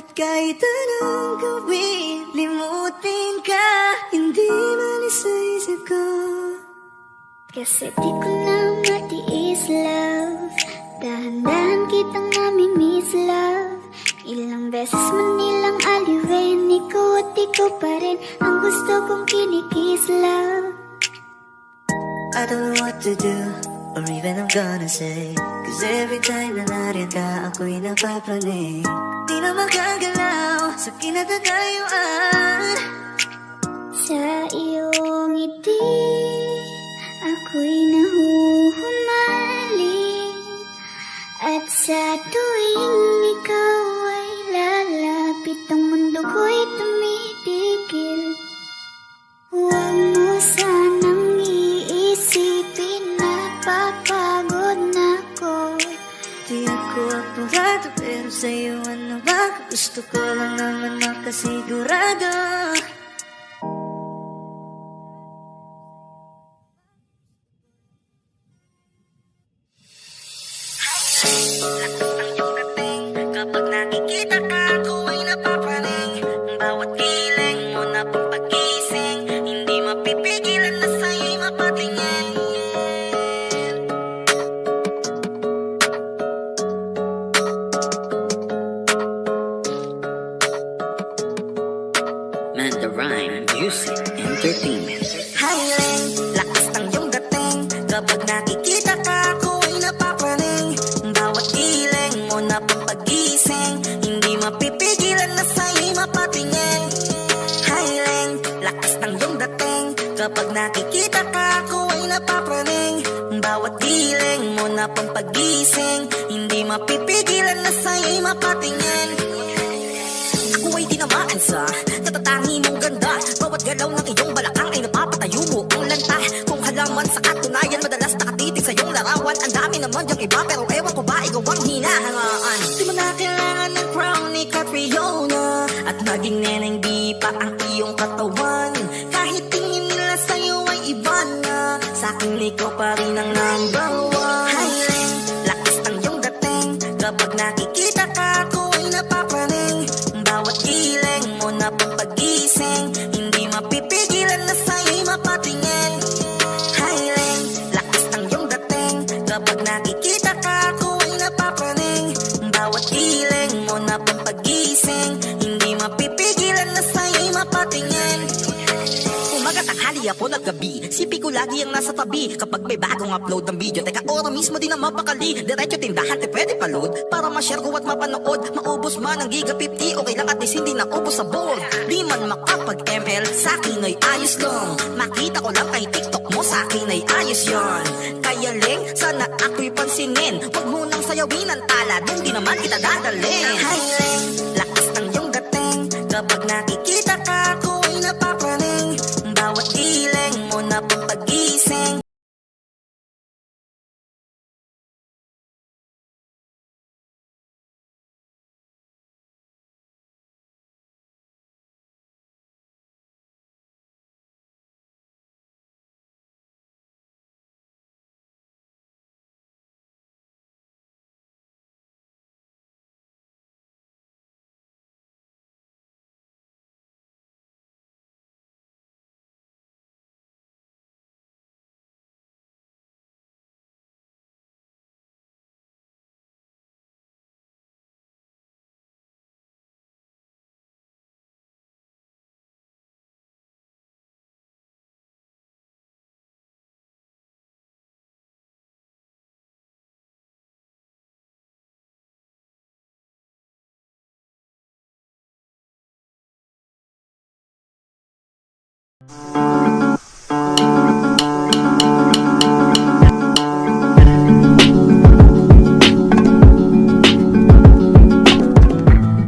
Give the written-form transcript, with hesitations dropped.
At kahit anong gawin, limutin ka, hindi malis sa isip ko. Kasi di ko na matiis, love. Dahan-dahan kitang namimiss, love. Ilang beses man nilang aliwin, ikaw at ikaw pa rin ang gusto kong kinikis, love. I don't know what to do, or even I'm gonna say, cause every time na nariyan ka, ako'y napapraning. Di na magagalaw sa kinatatayuan. Sa iyong ngiti, ako'y nahuhumaling. At sa tuwing ikaw ay lalapit, ang mundo ko'y tumitigil. Huwag mo sanang iisipin na papagod na ko. Di ako apurado, pero sa'yo ano ba? Gusto ko lang naman makasigurado. Kapag nakikita ka, ako ay napapraning. Bawat giling mo na pang pagising, hindi mapipigilan na sa'yo'y mapatingin. Manda Rhyme Music Entertainment. Highland, lakas ng iyong dating. Kapag nakikita ka, ako ay napapraning. Bawat giling mo na pang pagising, hindi mapipigilan na sa'yo'y mapatingin. Highland, lakas ng iyong dating. Kapag nakikita ka, ako ay napapraning. Bawat giling mo na pang pagising, hindi mapipigilan na sa'yo'y mapatingin. Ako ay tinamaan sa natatangi mong ganda. Bawat galaw ng iyong balakang ay napapatayo mo ang lanta. Kung halaman sa katunayan, madalas nakatitig sa iyong larawan. Ang dami naman yung iba, pero ewan ko ba ikaw ang hinahangaan. Di mo na kailangan ng crown ni Catriona, at maging neneng di pa ang iyong katawan. Kahit tingin nila sa'yo ay iba na, sa'kin ikaw pa rin ang number one. Highland, lakas ng iyong dating. Kapag nakikita ka, ako ay napapraning. Bawat giling mo na pang pagising, hindi mapipigilan na sa'yo'y mapatingin. Highland, lakas ng iyong dating. Kapag nakikita ka, ako ay napapraning. Bawat giling mo na pang pagising, hindi mapipigilan na sa'yo'y mapatingin. Umaga, tanghali, ako na gabi, sipi ko lagi ang nasa tabi. Kapag may bagong upload ng video, teka ora mismo din na mapakali. Diretso tindahan, te pwede pa-load, para ma-share ko at mapanood. Maubos man ang giga 50, okay lang at least hindi na ubos sa board. Di man makapag-ML, sa'kin ay ayos lang. Makita ko lang kay TikTok mo, sa'kin ay ayos yon. Kaya Leng, sana ako'y pansinin. Huwag mo nang sayawin ang tala, dun di naman kita dadalhin. Hi Leng, lakas ng iyong dating. Kapag nakikita ka, ako ay napapraning. Bawat giling mo na pang pagising,